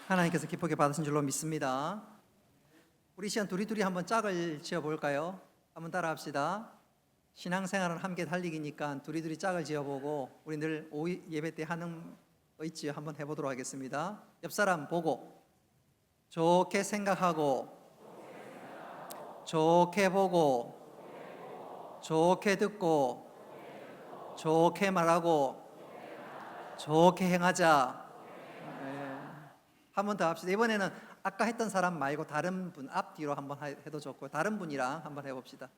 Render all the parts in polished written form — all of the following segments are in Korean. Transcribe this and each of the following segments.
하나님께서 기쁘게 받으신 줄로 믿습니다. 우리 시간 두리두리 한번 짝을 지어볼까요? 한번 따라합시다. 신앙생활은 함께 달리기니까 두리두리 짝을 지어보고 우리 늘 오후 예배 때 하는 거 있지요? 한번 해보도록 하겠습니다. 옆 사람 보고 좋게 생각하고 좋게 보고 좋게 듣고 좋게 말하고 좋게 행하자. 한 번 더 합시다. 이번에는 아까 했던 사람 말고 다른 분 앞뒤로 한번 해도 좋고 다른 분이랑 한번 해봅시다.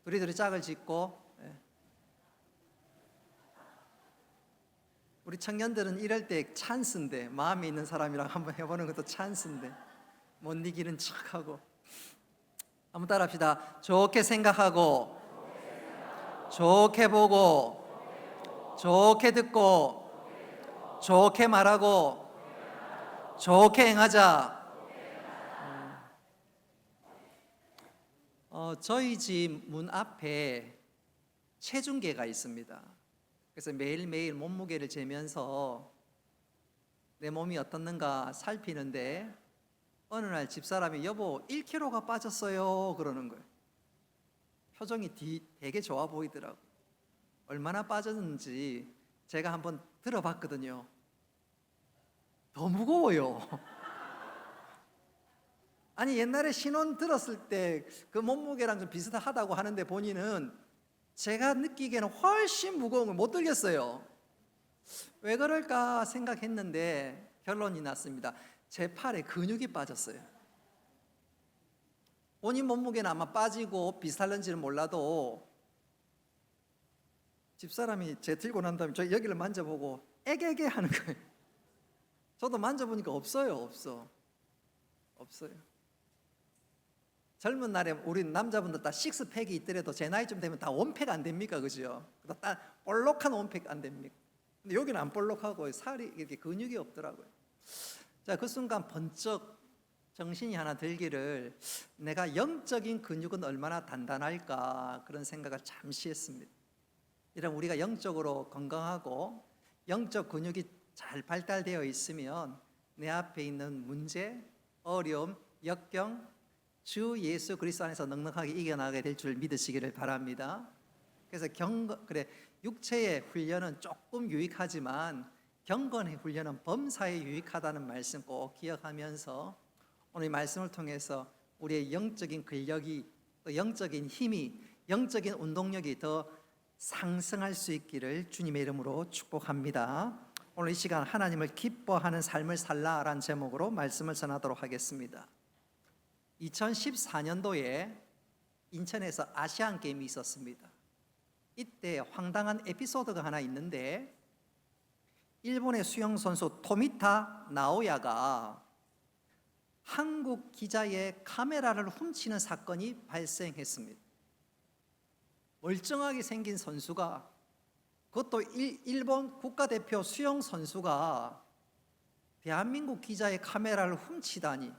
두리두리 짝을 짓고. 우리 청년들은 이럴 때 찬스인데, 마음에 있는 사람이랑 한번 해보는 것도 찬스인데 못 이기는 척하고. 한번 따라합시다. 좋게 생각하고 좋게 보고 좋게 듣고 좋게 말하고 좋게 행하자. 저희 집 문 앞에 체중계가 있습니다. 그래서 매일매일 몸무게를 재면서 내 몸이 어떻는가 살피는데 어느 날 집사람이 여보 1kg가 빠졌어요 그러는 거예요. 표정이 되게 좋아 보이더라고요. 얼마나 빠졌는지 제가 한번 들어봤거든요. 더 무거워요. 아니 옛날에 신혼 들었을 때 그 몸무게랑 좀 비슷하다고 하는데 본인은 제가 느끼기에는 훨씬 무거운 걸 못 들겠어요. 왜 그럴까 생각했는데 결론이 났습니다. 제 팔에 근육이 빠졌어요. 본인 몸무게는 아마 빠지고 비슷할는지는 몰라도 집사람이 제 들고 난 다음에 저 여기를 만져보고 애게게 하는 거예요. 저도 만져보니까 없어요. 없어요. 젊은 날에 우리 남자분들 다 식스팩이 있더라도 제 나이쯤 되면 다 원팩 안 됩니까? 그죠? 다 볼록한 원팩 안 됩니까? 근데 여기는 안 볼록하고 살이 이렇게 근육이 없더라고요. 자, 그 순간 번쩍 정신이 하나 들기를 내가 영적인 근육은 얼마나 단단할까 그런 생각을 잠시 했습니다. 이런 우리가 영적으로 건강하고 영적 근육이 잘 발달되어 있으면 내 앞에 있는 문제, 어려움, 역경 주 예수 그리스도 안에서 넉넉하게 이겨나가게 될 줄 믿으시기를 바랍니다. 그래서 육체의 훈련은 조금 유익하지만 경건의 훈련은 범사에 유익하다는 말씀 꼭 기억하면서 오늘 이 말씀을 통해서 우리의 영적인 근력이 또 영적인 힘이 영적인 운동력이 더 상승할 수 있기를 주님의 이름으로 축복합니다. 오늘 이 시간 하나님을 기뻐하는 삶을 살라라는 제목으로 말씀을 전하도록 하겠습니다. 2014년도에 인천에서 아시안 게임이 있었습니다. 이때 황당한 에피소드가 하나 있는데 일본의 수영 선수 토미타 나오야가 한국 기자의 카메라를 훔치는 사건이 발생했습니다. 멀쩡하게 생긴 선수가, 그것도 일본 국가대표 수영 선수가 대한민국 기자의 카메라를 훔치다니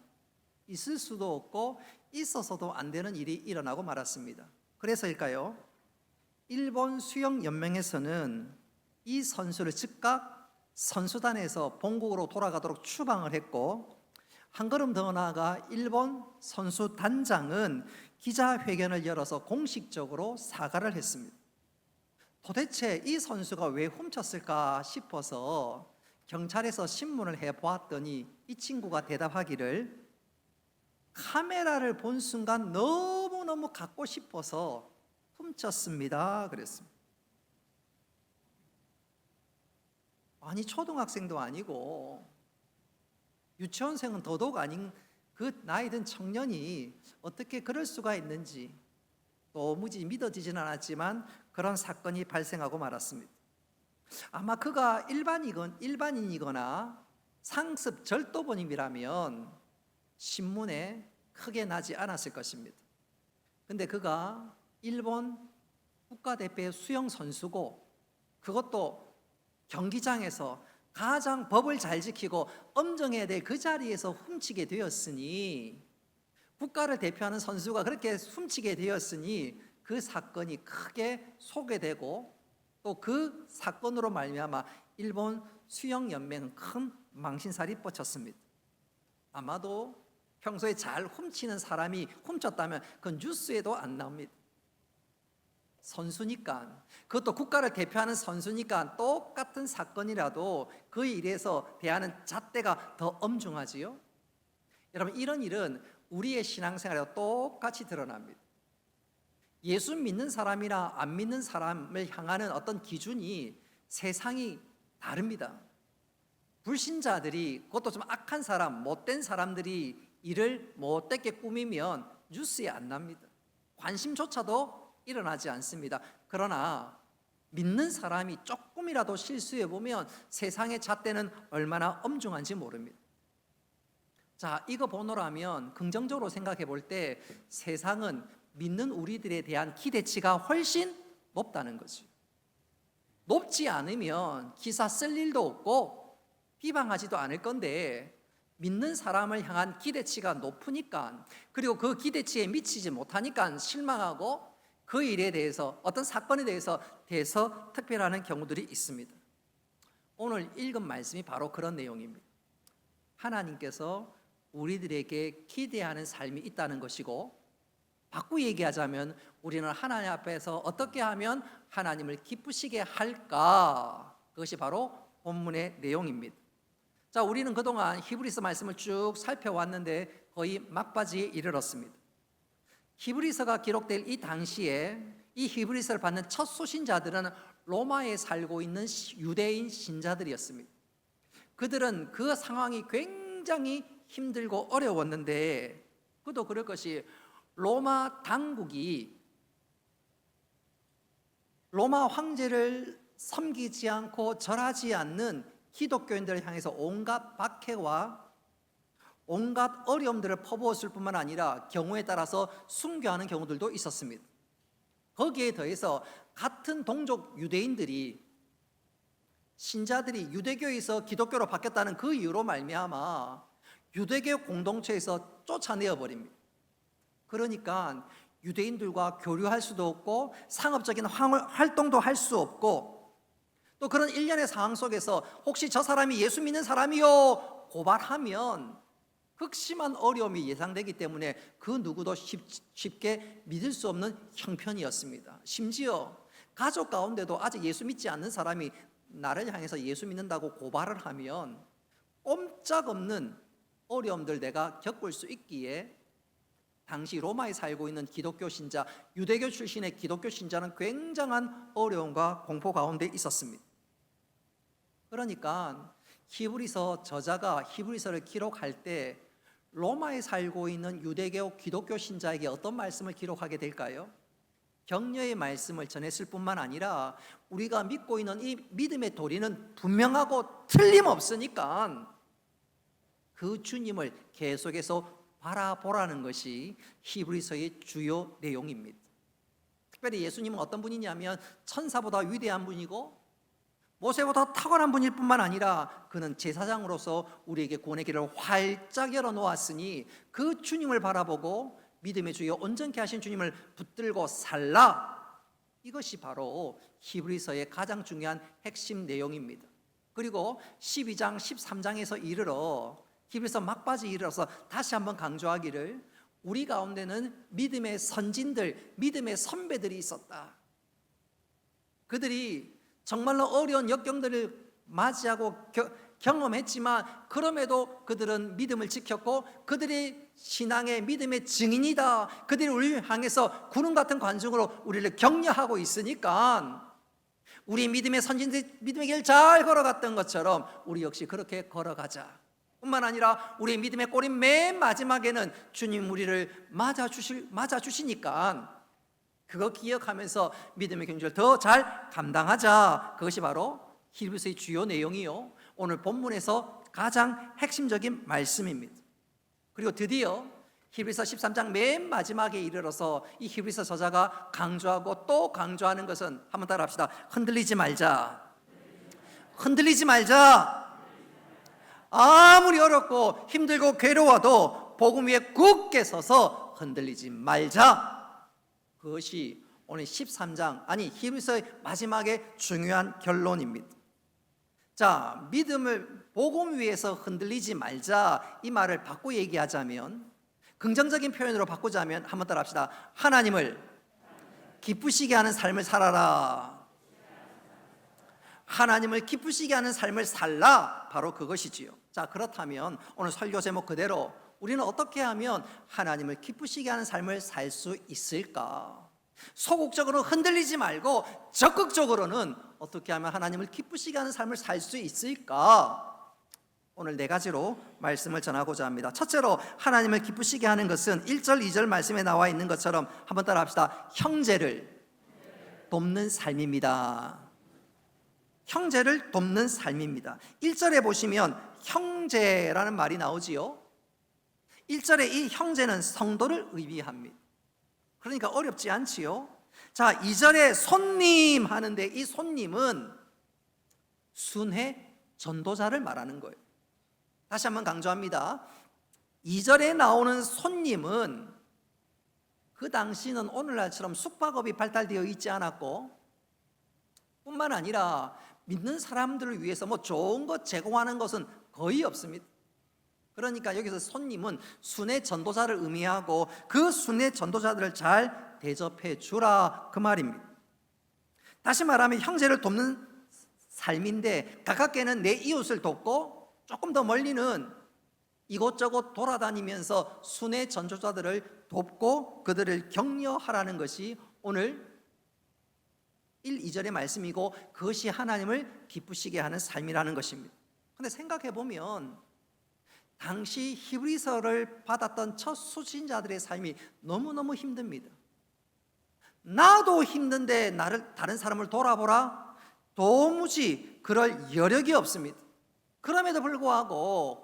있을 수도 없고 있어서도 안 되는 일이 일어나고 말았습니다. 그래서일까요? 일본 수영연맹에서는 이 선수를 즉각 선수단에서 본국으로 돌아가도록 추방을 했고 한 걸음 더 나아가 일본 선수단장은 기자회견을 열어서 공식적으로 사과를 했습니다. 도대체 이 선수가 왜 훔쳤을까 싶어서 경찰에서 신문을 해보았더니 이 친구가 대답하기를 카메라를 본 순간 너무너무 갖고 싶어서 훔쳤습니다 그랬습니다. 아니 초등학생도 아니고 유치원생은 더더욱 아닌 그 나이 든 청년이 어떻게 그럴 수가 있는지 도무지 믿어지진 않았지만 그런 사건이 발생하고 말았습니다. 아마 그가 일반인이거나 상습 절도범이라면 신문에 크게 나지 않았을 것입니다. 근데 그가 일본 국가대표의 수영 선수고 그것도 경기장에서 가장 법을 잘 지키고 엄정해야 될 그 자리에서 훔치게 되었으니, 국가를 대표하는 선수가 그렇게 훔치게 되었으니 그 사건이 크게 소개되고 또 그 사건으로 말미암아 일본 수영연맹은 큰 망신살이 뻗쳤습니다. 아마도 평소에 잘 훔치는 사람이 훔쳤다면 그건 뉴스에도 안 나옵니다. 선수니까, 그것도 국가를 대표하는 선수니까 똑같은 사건이라도 그 일에서 대하는 잣대가 더 엄중하지요. 여러분, 이런 일은 우리의 신앙생활에도 똑같이 드러납니다. 예수 믿는 사람이나 안 믿는 사람을 향하는 어떤 기준이 세상이 다릅니다. 불신자들이, 그것도 좀 악한 사람, 못된 사람들이 일을 못되게 꾸미면 뉴스에 안 납니다. 관심조차도 일어나지 않습니다. 그러나 믿는 사람이 조금이라도 실수해 보면 세상의 잣대는 얼마나 엄중한지 모릅니다. 자, 이거 보노라면 긍정적으로 생각해 볼 때 세상은 믿는 우리들에 대한 기대치가 훨씬 높다는 거죠. 높지 않으면 기사 쓸 일도 없고 비방하지도 않을 건데, 믿는 사람을 향한 기대치가 높으니까, 그리고 그 기대치에 미치지 못하니까 실망하고 그 일에 대해서, 어떤 사건에 대해서 대서특별하는 경우들이 있습니다. 오늘 읽은 말씀이 바로 그런 내용입니다. 하나님께서 우리들에게 기대하는 삶이 있다는 것이고, 바꾸어 얘기하자면 우리는 하나님 앞에서 어떻게 하면 하나님을 기쁘시게 할까? 그것이 바로 본문의 내용입니다. 자, 우리는 그동안 히브리서 말씀을 쭉 살펴왔는데 거의 막바지에 이르렀습니다. 히브리서가 기록될 이 당시에 이 히브리서를 받는 첫 소신자들은 로마에 살고 있는 유대인 신자들이었습니다. 그들은 그 상황이 굉장히 힘들고 어려웠는데, 그도 그럴 것이 로마 당국이 로마 황제를 섬기지 않고 절하지 않는 기독교인들을 향해서 온갖 박해와 온갖 어려움들을 퍼부었을 뿐만 아니라 경우에 따라서 순교하는 경우들도 있었습니다. 거기에 더해서 같은 동족 유대인들이, 신자들이 유대교에서 기독교로 바뀌었다는 그 이유로 말미암아 유대교 공동체에서 쫓아내어 버립니다. 그러니까 유대인들과 교류할 수도 없고 상업적인 활동도 할 수 없고, 또 그런 일련의 상황 속에서 혹시 저 사람이 예수 믿는 사람이요 고발하면 극심한 어려움이 예상되기 때문에 그 누구도 쉽게 믿을 수 없는 형편이었습니다. 심지어 가족 가운데도 아직 예수 믿지 않는 사람이 나를 향해서 예수 믿는다고 고발을 하면 꼼짝없는 어려움들 내가 겪을 수 있기에, 당시 로마에 살고 있는 기독교 신자, 유대교 출신의 기독교 신자는 굉장한 어려움과 공포 가운데 있었습니다. 그러니까 히브리서 저자가 히브리서를 기록할 때 로마에 살고 있는 유대교 기독교 신자에게 어떤 말씀을 기록하게 될까요? 격려의 말씀을 전했을 뿐만 아니라 우리가 믿고 있는 이 믿음의 도리는 분명하고 틀림없으니까 그 주님을 계속해서 바라보라는 것이 히브리서의 주요 내용입니다. 특별히 예수님은 어떤 분이냐면 천사보다 위대한 분이고 모세보다 탁월한 분일 뿐만 아니라 그는 제사장으로서 우리에게 구원의 길을 활짝 열어놓았으니 그 주님을 바라보고 믿음의 주여 온전케 하신 주님을 붙들고 살라. 이것이 바로 히브리서의 가장 중요한 핵심 내용입니다. 그리고 12장, 13장에서 이르러 히브리서 막바지 이르러서 다시 한번 강조하기를, 우리 가운데는 믿음의 선진들, 믿음의 선배들이 있었다. 그들이 정말로 어려운 역경들을 맞이하고 경험했지만 그럼에도 그들은 믿음을 지켰고 그들이 신앙의 믿음의 증인이다. 그들이 우리를 향해서 구름 같은 관중으로 우리를 격려하고 있으니까 우리 믿음의 선진들 믿음의 길 잘 걸어갔던 것처럼 우리 역시 그렇게 걸어가자. 뿐만 아니라 우리 믿음의 꼬린 맨 마지막에는 주님 우리를 맞아주시니까 그거 기억하면서 믿음의 경주를 더 잘 감당하자. 그것이 바로 히브리서의 주요 내용이요, 오늘 본문에서 가장 핵심적인 말씀입니다. 그리고 드디어 히브리서 13장 맨 마지막에 이르러서 이 히브리서 저자가 강조하고 또 강조하는 것은, 한번 따라합시다. 흔들리지 말자. 흔들리지 말자. 아무리 어렵고 힘들고 괴로워도 복음 위에 굳게 서서 흔들리지 말자. 그것이 오늘 13장, 아니 히브리서의 마지막에 중요한 결론입니다. 자, 믿음을 복음 위에서 흔들리지 말자, 이 말을 바꿔 얘기하자면, 긍정적인 표현으로 바꾸자면 한번 따라 합시다. 하나님을 기쁘시게 하는 삶을 살아라. 하나님을 기쁘시게 하는 삶을 살라, 바로 그것이지요. 자, 그렇다면 오늘 설교 제목 그대로 우리는 어떻게 하면 하나님을 기쁘시게 하는 삶을 살 수 있을까? 소극적으로 흔들리지 말고 적극적으로는 어떻게 하면 하나님을 기쁘시게 하는 삶을 살 수 있을까? 오늘 네 가지로 말씀을 전하고자 합니다. 첫째로 하나님을 기쁘시게 하는 것은 1절, 2절 말씀에 나와 있는 것처럼 한번 따라 합시다. 형제를 돕는 삶입니다. 형제를 돕는 삶입니다. 1절에 보시면 형제라는 말이 나오지요. 1절에 이 형제는 성도를 의미합니다. 그러니까 어렵지 않지요. 자, 2절에 손님 하는데 이 손님은 순회 전도자를 말하는 거예요. 다시 한번 강조합니다. 2절에 나오는 손님은 그 당시는 오늘날처럼 숙박업이 발달되어 있지 않았고 뿐만 아니라 믿는 사람들을 위해서 뭐 좋은 것 제공하는 것은 거의 없습니다. 그러니까 여기서 손님은 순회 전도자를 의미하고 그 순회 전도자들을 잘 대접해 주라, 그 말입니다. 다시 말하면 형제를 돕는 삶인데, 가깝게는 내 이웃을 돕고 조금 더 멀리는 이곳저곳 돌아다니면서 순회 전도자들을 돕고 그들을 격려하라는 것이 오늘 1, 2절의 말씀이고, 그것이 하나님을 기쁘시게 하는 삶이라는 것입니다. 그런데 생각해 보면 당시 히브리서를 받았던 첫 수신자들의 삶이 너무너무 힘듭니다. 나도 힘든데 다른 사람을 돌아보라? 도무지 그럴 여력이 없습니다. 그럼에도 불구하고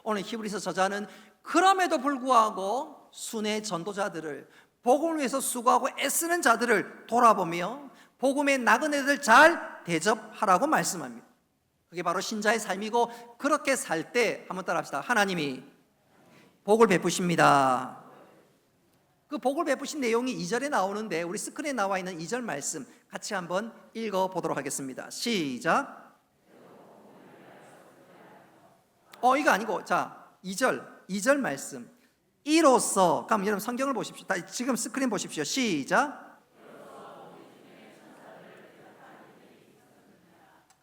오늘 히브리서 저자는 그럼에도 불구하고 순회 전도자들을, 복음을 위해서 수고하고 애쓰는 자들을 돌아보며 복음의 나그네들 잘 대접하라고 말씀합니다. 그게 바로 신자의 삶이고, 그렇게 살 때 한번 따라합시다. 하나님이 복을 베푸십니다. 그 복을 베푸신 내용이 2절에 나오는데, 우리 스크린에 나와 있는 2절 말씀 같이 한번 읽어보도록 하겠습니다. 시작. 이거 아니고, 자, 2절 말씀. 이로써, 그럼 여러분 성경을 보십시오. 지금 스크린 보십시오. 시작.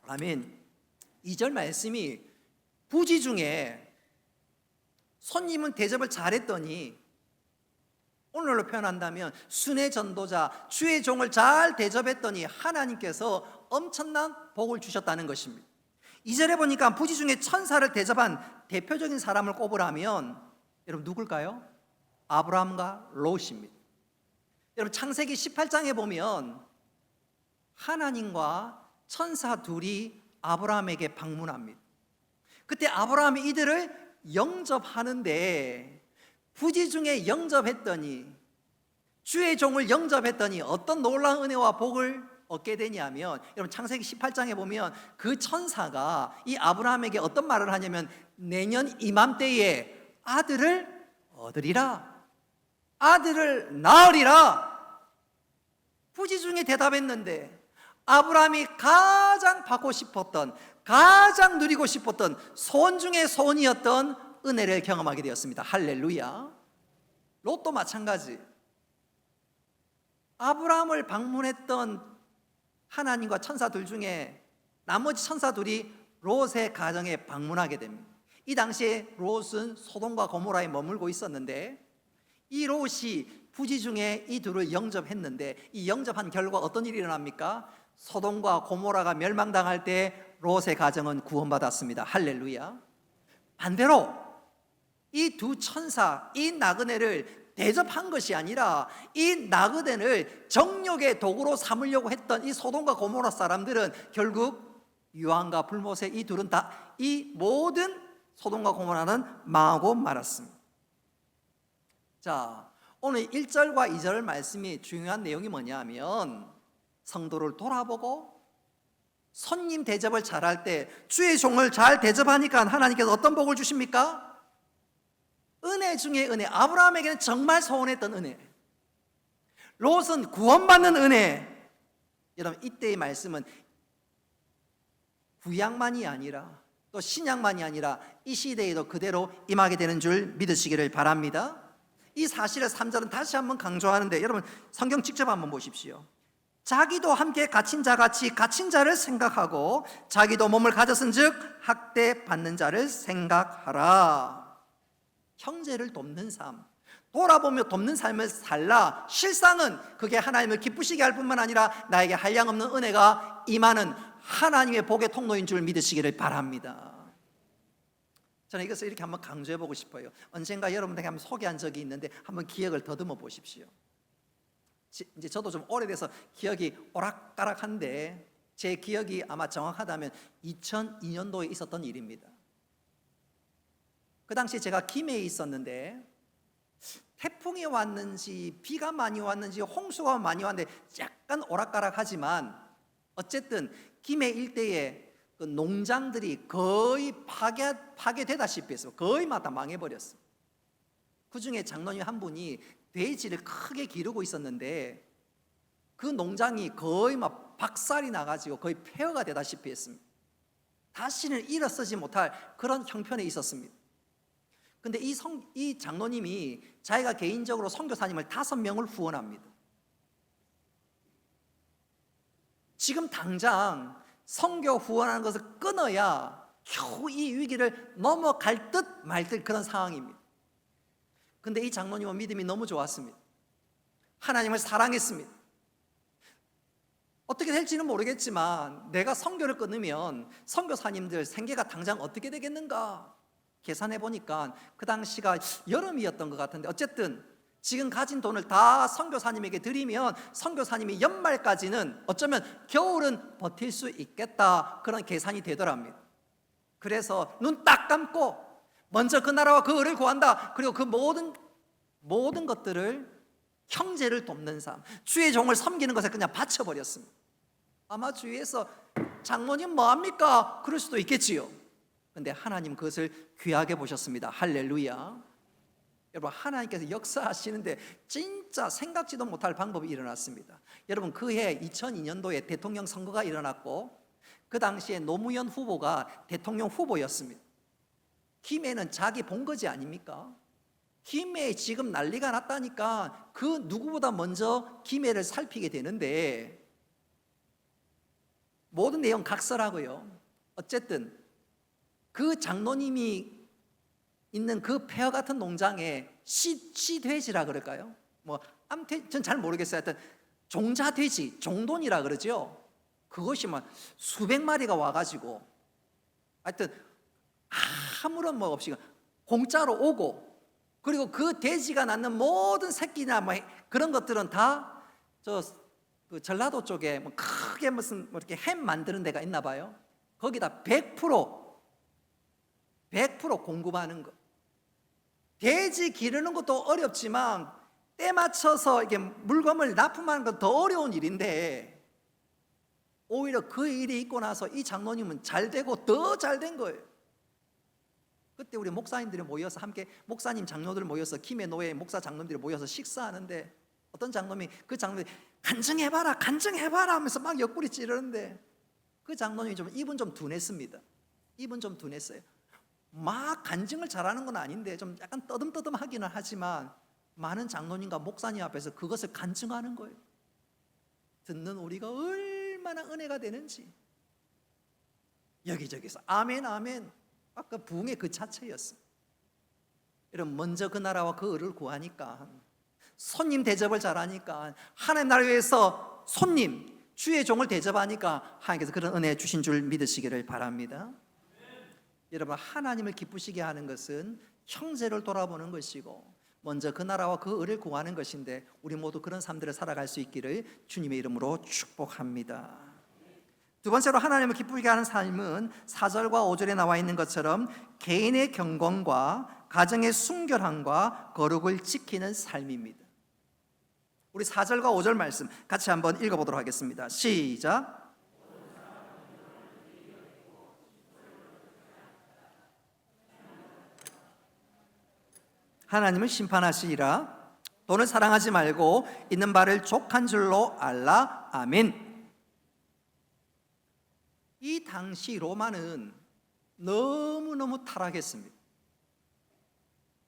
아멘. 2절 말씀이 부지 중에 손님은 대접을 잘했더니, 오늘날로 표현한다면 순회 전도자, 주의 종을 잘 대접했더니 하나님께서 엄청난 복을 주셨다는 것입니다. 2절에 보니까 부지 중에 천사를 대접한 대표적인 사람을 꼽으라면 여러분 누굴까요? 아브라함과 롯입니다. 여러분 창세기 18장에 보면 하나님과 천사 둘이 아브라함에게 방문합니다. 그때 아브라함이 이들을 영접하는데, 부지 중에 영접했더니, 주의 종을 영접했더니 어떤 놀라운 은혜와 복을 얻게 되냐면, 여러분 창세기 18장에 보면 그 천사가 이 아브라함에게 어떤 말을 하냐면, 내년 이맘때에 아들을 얻으리라, 아들을 낳으리라. 부지 중에 대답했는데 아브라함이 가장 받고 싶었던, 가장 누리고 싶었던 소원 중에 소원이었던 은혜를 경험하게 되었습니다. 할렐루야. 롯도 마찬가지. 아브라함을 방문했던 하나님과 천사들 중에 나머지 천사들이 롯의 가정에 방문하게 됩니다. 이 당시에 롯은 소돔과 고모라에 머물고 있었는데, 이 롯이 부지 중에 이 둘을 영접했는데, 이 영접한 결과 어떤 일이 일어납니까? 소돔과 고모라가 멸망당할 때 롯의 가정은 구원받았습니다. 할렐루야. 반대로 이 두 천사, 이 나그네를 대접한 것이 아니라 이 나그네를 정욕의 도구로 삼으려고 했던 이 소돔과 고모라 사람들은 결국 유황과 불못에 이 둘은 다, 이 모든 소돔과 고모라는 망하고 말았습니다. 자, 오늘 1절과 2절 말씀이 중요한 내용이 뭐냐면, 성도를 돌아보고 손님 대접을 잘할 때, 주의 종을 잘 대접하니까 하나님께서 어떤 복을 주십니까? 은혜 중에 은혜. 아브라함에게는 정말 소원했던 은혜, 롯은 구원받는 은혜. 여러분 이때의 말씀은 구약만이 아니라 또 신약만이 아니라 이 시대에도 그대로 임하게 되는 줄 믿으시기를 바랍니다. 이 사실을 3절은 다시 한번 강조하는데, 여러분 성경 직접 한번 보십시오. 자기도 함께 갇힌 자같이 갇힌 자를 생각하고 자기도 몸을 가졌은즉 학대받는 자를 생각하라. 형제를 돕는 삶, 돌아보며 돕는 삶을 살라. 실상은 그게 하나님을 기쁘시게 할 뿐만 아니라 나에게 한량없는 은혜가 임하는 하나님의 복의 통로인 줄 믿으시기를 바랍니다. 저는 이것을 이렇게 한번 강조해 보고 싶어요. 언젠가 여러분들에게 한번 소개한 적이 있는데 한번 기억을 더듬어 보십시오. 이제 저도 좀 오래돼서 기억이 오락가락한데, 제 기억이 아마 정확하다면 2002년도에 있었던 일입니다. 그 당시에 제가 김해에 있었는데, 태풍이 왔는지 비가 많이 왔는지 홍수가 많이 왔는데 약간 오락가락하지만 어쨌든 김해 일대에 그 농장들이 거의 파괴되다시피 해서 거의 다 망해버렸어요. 그 중에 장로님 한 분이 돼지를 크게 기르고 있었는데 그 농장이 거의 막 박살이 나가지고 거의 폐허가 되다시피 했습니다. 다시는 일어서지 못할 그런 형편에 있었습니다. 근데 이 장로님이 자기가 개인적으로 선교사님을 5명을 후원합니다. 지금 당장 선교 후원하는 것을 끊어야 겨우 이 위기를 넘어갈 듯 말 듯 그런 상황입니다. 근데 이 장로님은 믿음이 너무 좋았습니다. 하나님을 사랑했습니다. 어떻게 될지는 모르겠지만 내가 선교를 끊으면 선교사님들 생계가 당장 어떻게 되겠는가 계산해 보니까 그 당시가 여름이었던 것 같은데, 어쨌든 지금 가진 돈을 다 선교사님에게 드리면 선교사님이 연말까지는 어쩌면 겨울은 버틸 수 있겠다, 그런 계산이 되더랍니다. 그래서 눈 딱 감고 먼저 그 나라와 그 의를 구한다. 그리고 그 모든 것들을, 형제를 돕는 삶, 주의 종을 섬기는 것에 그냥 바쳐버렸습니다. 아마 주위에서 장모님 뭐합니까? 그럴 수도 있겠지요. 근데 하나님 그것을 귀하게 보셨습니다. 할렐루야. 여러분, 하나님께서 역사하시는데 진짜 생각지도 못할 방법이 일어났습니다. 여러분, 그해 2002년도에 대통령 선거가 일어났고 그 당시에 노무현 후보가 대통령 후보였습니다. 김해는 자기 본거지 아닙니까? 김해에 지금 난리가 났다니까 그 누구보다 먼저 김해를 살피게 되는데, 모든 내용 각설하고요. 어쨌든 그 장로님이 있는 그 폐허 같은 농장에 시돼지라 그럴까요? 아무튼 전 잘 모르겠어요. 하여튼 종자돼지, 종돈이라 그러죠. 그것이 막 수백 마리가 와가지고 하여튼 아무런 없이 공짜로 오고, 그리고 그 돼지가 낳는 모든 새끼나 그런 것들은 다 그 전라도 쪽에 크게 무슨 이렇게 햄 만드는 데가 있나 봐요. 거기다 100% 공급하는 거. 돼지 기르는 것도 어렵지만 때 맞춰서 이게 물건을 납품하는 건 더 어려운 일인데, 오히려 그 일이 있고 나서 이 장로님은 잘 되고 더 잘 된 거예요. 그때 우리 목사님들이 모여서 함께, 목사님 장로들 모여서 김해 노예 목사 장로들이 모여서 식사하는데, 어떤 장로님이 그 장로님이 간증해봐라 하면서 막 옆구리 찌르는데, 그 장로님이 입은 좀 둔했습니다. 입은 좀 둔했어요. 막 간증을 잘하는 건 아닌데 좀 약간 떠듬떠듬하기는 하지만 많은 장로님과 목사님 앞에서 그것을 간증하는 거예요. 듣는 우리가 얼마나 은혜가 되는지. 여기저기서 아멘 아멘, 아까 부흥의 그 자체였어요. 여러분, 먼저 그 나라와 그 의를 구하니까, 손님 대접을 잘하니까, 하나님 나라를 위해서 손님, 주의 종을 대접하니까 하나님께서 그런 은혜 주신 줄 믿으시기를 바랍니다. 여러분, 하나님을 기쁘시게 하는 것은 형제를 돌아보는 것이고 먼저 그 나라와 그 의를 구하는 것인데, 우리 모두 그런 삶들을 살아갈 수 있기를 주님의 이름으로 축복합니다. 두 번째로 하나님을 기쁘게 하는 삶은 4절과 5절에 나와 있는 것처럼 개인의 경건과 가정의 순결함과 거룩을 지키는 삶입니다. 우리 4절과 5절 말씀 같이 한번 읽어보도록 하겠습니다. 시작. 하나님은 심판하시리라. 돈을 사랑하지 말고 있는 바를 족한 줄로 알라. 아멘. 이 당시 로마는 너무너무 타락했습니다.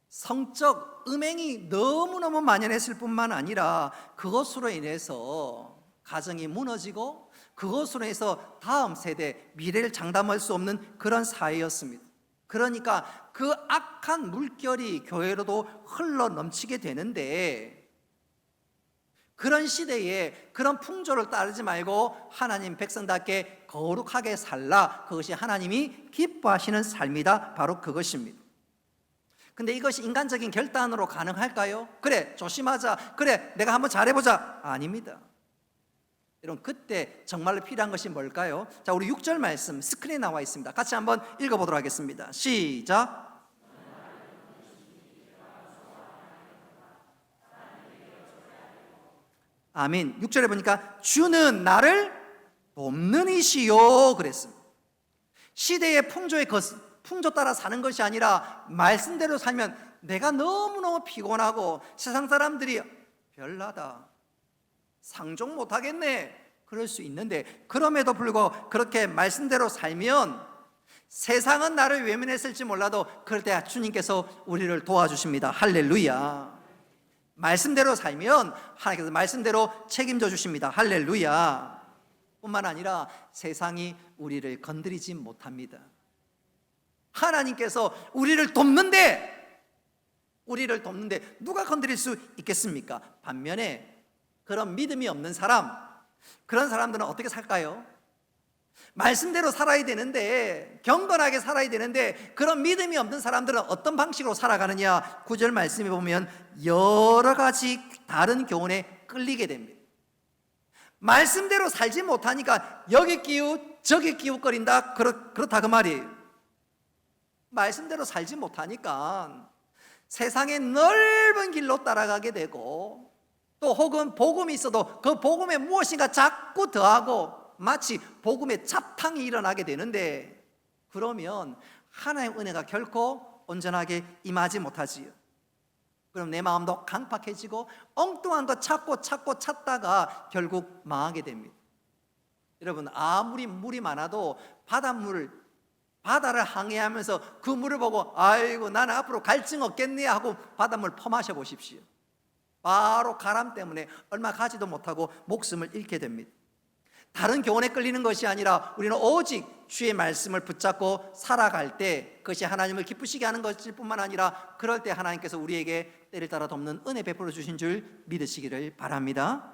성적 음행이 너무너무 만연했을 뿐만 아니라 그것으로 인해서 가정이 무너지고 그것으로 인해서 다음 세대 미래를 장담할 수 없는 그런 사회였습니다. 그러니까 그 악한 물결이 교회로도 흘러 넘치게 되는데, 그런 시대에 그런 풍조를 따르지 말고 하나님 백성답게 거룩하게 살라, 그것이 하나님이 기뻐하시는 삶이다, 바로 그것입니다. 근데 이것이 인간적인 결단으로 가능할까요? 그래 조심하자, 그래 내가 한번 잘해보자, 아닙니다. 여러분, 그때 정말로 필요한 것이 뭘까요? 자, 우리 6절 말씀 스크린에 나와 있습니다. 같이 한번 읽어보도록 하겠습니다. 시작. 아멘. 6절에 보니까 주는 나를 돕는 이시요 그랬습니다. 시대의 풍조 따라 사는 것이 아니라 말씀대로 살면 내가 너무너무 피곤하고 세상 사람들이 별나다, 상종 못하겠네, 그럴 수 있는데, 그럼에도 불구하고 그렇게 말씀대로 살면 세상은 나를 외면했을지 몰라도 그럴 때 주님께서 우리를 도와주십니다. 할렐루야. 말씀대로 살면 하나님께서 말씀대로 책임져 주십니다. 할렐루야. 뿐만 아니라 세상이 우리를 건드리지 못합니다. 하나님께서 우리를 돕는데 누가 건드릴 수 있겠습니까? 반면에 그런 믿음이 없는 사람, 그런 사람들은 어떻게 살까요? 말씀대로 살아야 되는데, 경건하게 살아야 되는데, 그런 믿음이 없는 사람들은 어떤 방식으로 살아가느냐? 9절 말씀에 보면 여러 가지 다른 교훈에 끌리게 됩니다. 말씀대로 살지 못하니까 여기 기웃 저기 기웃거린다, 그렇다 그 말이에요. 말씀대로 살지 못하니까 세상의 넓은 길로 따라가게 되고, 또 혹은 복음이 있어도 그 복음에 무엇인가 자꾸 더하고 마치 복음의 잡탕이 일어나게 되는데, 그러면 하나님의 은혜가 결코 온전하게 임하지 못하지요. 그럼 내 마음도 강팍해지고 엉뚱한 거 찾다가 결국 망하게 됩니다. 여러분, 아무리 물이 많아도 바다를 항해하면서 그 물을 보고 아이고 나는 앞으로 갈증 없겠네 하고 바닷물 퍼마셔 보십시오. 바로 가람 때문에 얼마 가지도 못하고 목숨을 잃게 됩니다. 다른 교훈에 끌리는 것이 아니라 우리는 오직 주의 말씀을 붙잡고 살아갈 때 그것이 하나님을 기쁘시게 하는 것일 뿐만 아니라, 그럴 때 하나님께서 우리에게 때를 따라 돕는 은혜 베풀어 주신 줄 믿으시기를 바랍니다.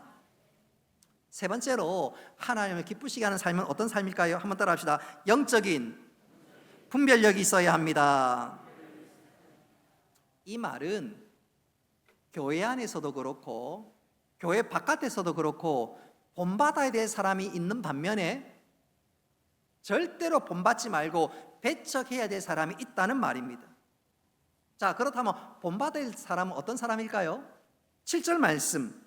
세 번째로 하나님을 기쁘시게 하는 삶은 어떤 삶일까요? 한번 따라 합시다. 영적인 분별력이 있어야 합니다. 이 말은 교회 안에서도 그렇고 교회 바깥에서도 그렇고 본받아야 될 사람이 있는 반면에 절대로 본받지 말고 배척해야 될 사람이 있다는 말입니다. 자, 그렇다면 본받아야 될 사람은 어떤 사람일까요? 7절 말씀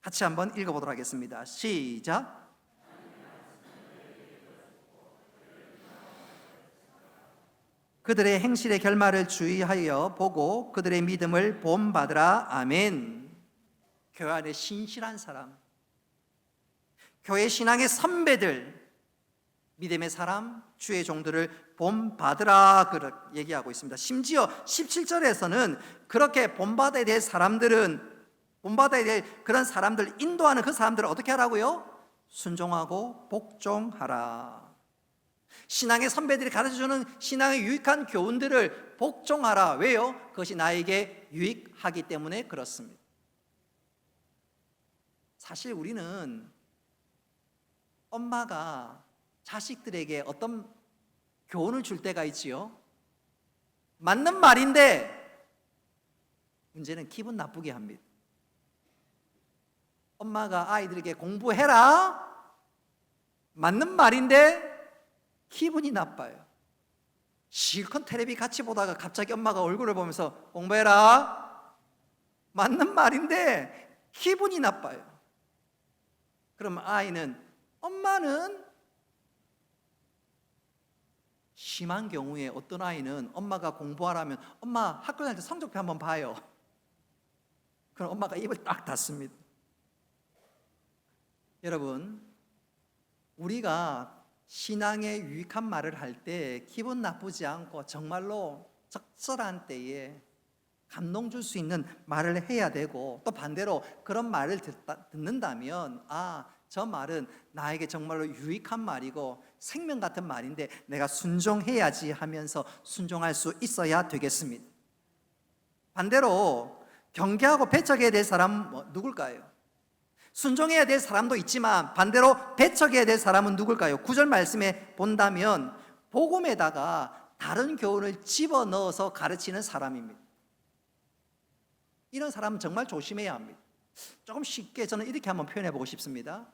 같이 한번 읽어보도록 하겠습니다. 시작. 그들의 행실의 결말을 주의하여 보고 그들의 믿음을 본받으라. 아멘. 교회 안에 신실한 사람, 교회 신앙의 선배들, 믿음의 사람, 주의 종들을 본받으라 그렇게 얘기하고 있습니다. 심지어 17절에서는 그렇게 본받아야 될 그런 사람들, 인도하는 그 사람들을 어떻게 하라고요? 순종하고 복종하라. 신앙의 선배들이 가르쳐주는 신앙의 유익한 교훈들을 복종하라. 왜요? 그것이 나에게 유익하기 때문에 그렇습니다. 사실 우리는 엄마가 자식들에게 어떤 교훈을 줄 때가 있지요. 맞는 말인데 문제는 기분 나쁘게 합니다. 엄마가 아이들에게 공부해라, 맞는 말인데 기분이 나빠요. 실컷 텔레비 같이 보다가 갑자기 엄마가 얼굴을 보면서 공부해라, 맞는 말인데 기분이 나빠요. 그럼 아이는, 엄마는, 심한 경우에 어떤 아이는 엄마가 공부하라면 엄마 학교 다닐 때 성적표 한번 봐요. 그럼 엄마가 입을 딱 닫습니다. 여러분, 우리가 신앙에 유익한 말을 할 때 기분 나쁘지 않고 정말로 적절한 때에 감동 줄 수 있는 말을 해야 되고, 또 반대로 그런 말을 듣는다면 저 말은 나에게 정말로 유익한 말이고 생명 같은 말인데 내가 순종해야지 하면서 순종할 수 있어야 되겠습니다. 반대로 경계하고 배척해야 될 사람은 누굴까요? 순종해야 될 사람도 있지만 반대로 배척해야 될 사람은 누굴까요? 9절 말씀에 본다면 복음에다가 다른 교훈을 집어넣어서 가르치는 사람입니다. 이런 사람은 정말 조심해야 합니다. 조금 쉽게 저는 이렇게 한번 표현해 보고 싶습니다.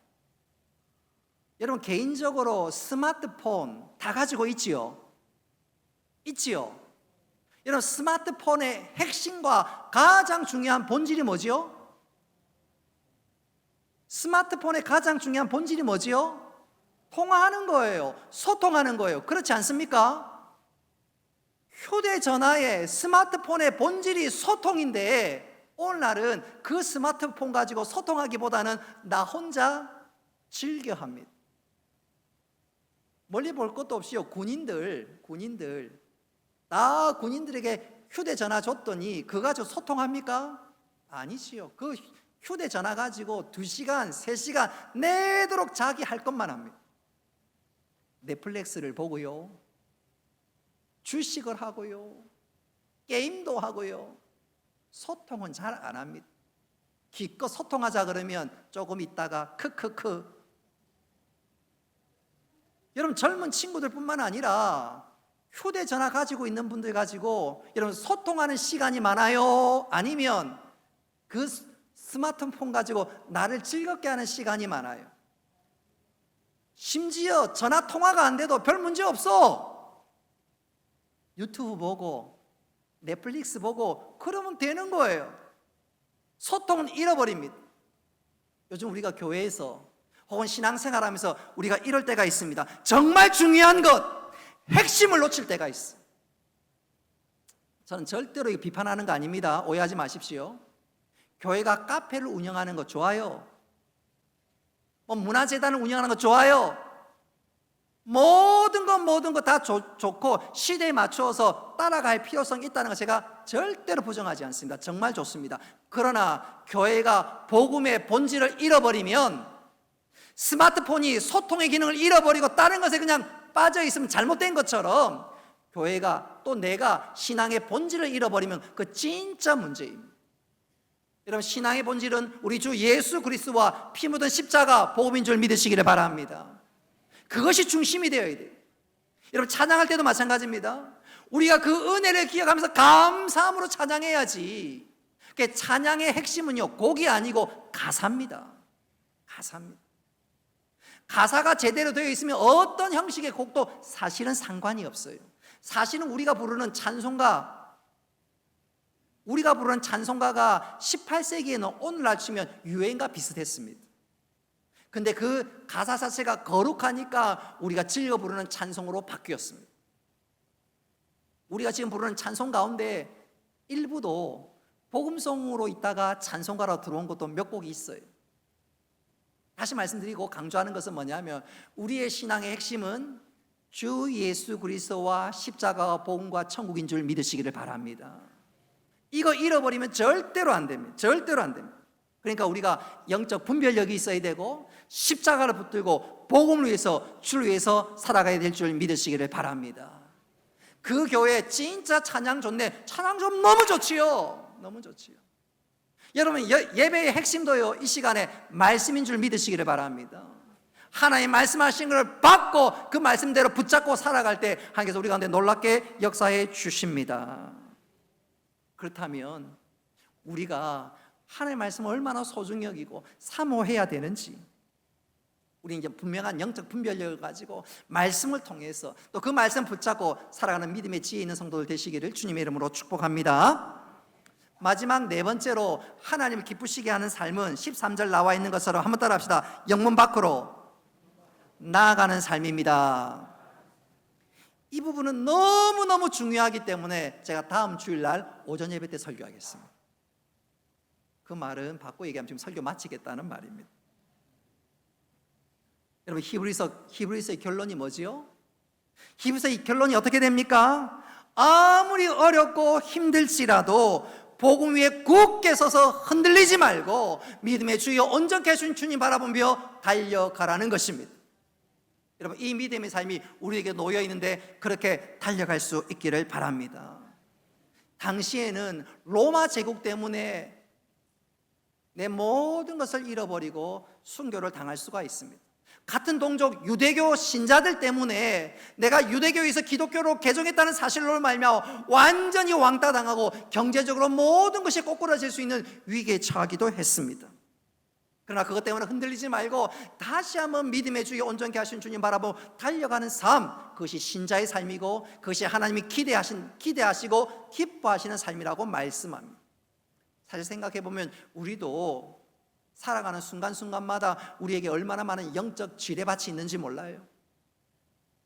여러분, 개인적으로 스마트폰 다 가지고 있지요? 있지요? 여러분, 스마트폰의 핵심과 가장 중요한 본질이 뭐지요? 스마트폰의 가장 중요한 본질이 뭐지요? 통화하는 거예요. 소통하는 거예요. 그렇지 않습니까? 휴대전화의 스마트폰의 본질이 소통인데 오늘날은 그 스마트폰 가지고 소통하기보다는 나 혼자 즐겨합니다. 멀리 볼 것도 없이요, 군인들 군인들에게 휴대전화 줬더니 그거 가지고 소통합니까? 아니지요. 그 휴대전화 가지고 2시간, 3시간 내도록 자기 할 것만 합니다. 넷플릭스를 보고요, 주식을 하고요, 게임도 하고요. 소통은 잘 안 합니다. 기껏 소통하자 그러면 조금 있다가 크크크. 여러분, 젊은 친구들 뿐만 아니라 휴대전화 가지고 있는 분들 가지고 여러분 소통하는 시간이 많아요? 아니면 그 스마트폰 가지고 나를 즐겁게 하는 시간이 많아요? 심지어 전화 통화가 안 돼도 별 문제 없어. 유튜브 보고 넷플릭스 보고 그러면 되는 거예요. 소통은 잃어버립니다. 요즘 우리가 교회에서 혹은 신앙생활하면서 우리가 이럴 때가 있습니다. 정말 중요한 것, 핵심을 놓칠 때가 있어요. 저는 절대로 이거 비판하는 거 아닙니다. 오해하지 마십시오. 교회가 카페를 운영하는 거 좋아요. 문화재단을 운영하는 거 좋아요. 모든 것 다 좋고 시대에 맞추어서 따라갈 필요성이 있다는 거 제가 절대로 부정하지 않습니다. 정말 좋습니다. 그러나 교회가 복음의 본질을 잃어버리면, 스마트폰이 소통의 기능을 잃어버리고 다른 것에 그냥 빠져 있으면 잘못된 것처럼 교회가 또 내가 신앙의 본질을 잃어버리면 그 진짜 문제입니다. 여러분, 신앙의 본질은 우리 주 예수 그리스도와 피 묻은 십자가 복음인 줄 믿으시기를 바랍니다. 그것이 중심이 되어야 돼요. 여러분, 찬양할 때도 마찬가지입니다. 우리가 그 은혜를 기억하면서 감사함으로 찬양해야지. 찬양의 핵심은요, 곡이 아니고 가사입니다. 가사가 제대로 되어 있으면 어떤 형식의 곡도 사실은 상관이 없어요. 사실은 우리가 부르는 찬송가가 18세기에는 오늘날 치면 유행과 비슷했습니다. 근데 그 가사 자체가 거룩하니까 우리가 즐겨 부르는 찬송으로 바뀌었습니다. 우리가 지금 부르는 찬송 가운데 일부도 복음송으로 있다가 찬송가로 들어온 것도 몇 곡이 있어요. 다시 말씀드리고 강조하는 것은 뭐냐면, 우리의 신앙의 핵심은 주 예수 그리스도와 십자가와 복음과 천국인 줄 믿으시기를 바랍니다. 이거 잃어버리면 절대로 안 됩니다. 절대로 안 됩니다. 그러니까 우리가 영적 분별력이 있어야 되고 십자가를 붙들고 복음을 위해서, 주를 위해서 살아가야 될 줄 믿으시기를 바랍니다. 그 교회 진짜 찬양 좋네. 찬양 좀 너무 좋지요. 너무 좋지요. 여러분, 예배의 핵심도요, 이 시간에 말씀인 줄 믿으시기를 바랍니다. 하나님 말씀하신 것을 받고 그 말씀대로 붙잡고 살아갈 때 하나님께서 우리 가운데 놀랍게 역사해 주십니다. 그렇다면 우리가 하나님의 말씀을 얼마나 소중히 여기고 사모해야 되는지, 우리 이제 분명한 영적 분별력을 가지고 말씀을 통해서 또 그 말씀 붙잡고 살아가는 믿음의 지혜 있는 성도들 되시기를 주님의 이름으로 축복합니다. 마지막 네 번째로 하나님을 기쁘시게 하는 삶은 13절 나와 있는 것처럼 한번 따라 합시다. 영문 밖으로 나아가는 삶입니다. 이 부분은 너무너무 중요하기 때문에 제가 다음 주일날 오전 예배 때 설교하겠습니다. 그 말은 바꿔 얘기하면 지금 설교 마치겠다는 말입니다. 여러분 히브리서의 결론이 뭐지요? 히브리서의 결론이 어떻게 됩니까? 아무리 어렵고 힘들지라도 복음 위에 굳게 서서 흔들리지 말고 믿음의 주여 온전케 하신 주님 바라보며 달려가라는 것입니다. 여러분, 이 믿음의 삶이 우리에게 놓여 있는데 그렇게 달려갈 수 있기를 바랍니다. 당시에는 로마 제국 때문에 내 모든 것을 잃어버리고 순교를 당할 수가 있습니다. 같은 동족 유대교 신자들 때문에 내가 유대교에서 기독교로 개종했다는 사실로 말미암아 완전히 왕따당하고 경제적으로 모든 것이 꼬꾸라질 수 있는 위기에 처하기도 했습니다. 그러나 그것 때문에 흔들리지 말고 다시 한번 믿음의 주여 온전케 하신 주님 바라보고 달려가는 삶, 그것이 신자의 삶이고 그것이 하나님이 기대하시고 기뻐하시는 삶이라고 말씀합니다. 사실 생각해 보면 우리도 살아가는 순간순간마다 우리에게 얼마나 많은 영적 지뢰밭이 있는지 몰라요.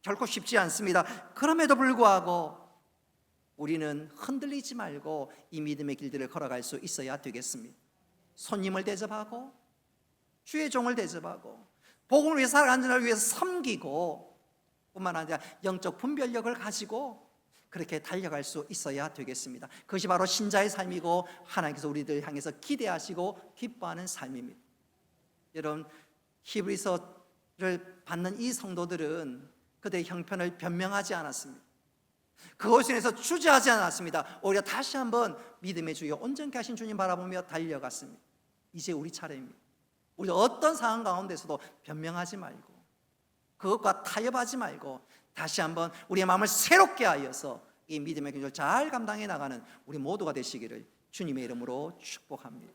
결코 쉽지 않습니다. 그럼에도 불구하고 우리는 흔들리지 말고 이 믿음의 길들을 걸어갈 수 있어야 되겠습니다. 손님을 대접하고 주의 종을 대접하고 복음을 위해 살아가는 자를 위해서 섬기고 뿐만 아니라 영적 분별력을 가지고 그렇게 달려갈 수 있어야 되겠습니다. 그것이 바로 신자의 삶이고 하나님께서 우리들 향해서 기대하시고 기뻐하는 삶입니다. 여러분, 히브리서를 받는 이 성도들은 그들의 형편을 변명하지 않았습니다. 그것에 대해서 주저하지 않았습니다. 오히려 다시 한번 믿음의 주여 온전케 하신 주님 바라보며 달려갔습니다. 이제 우리 차례입니다. 우리 어떤 상황 가운데서도 변명하지 말고 그것과 타협하지 말고 다시 한번 우리의 마음을 새롭게 하여서 이 믿음의 길을 잘 감당해 나가는 우리 모두가 되시기를 주님의 이름으로 축복합니다.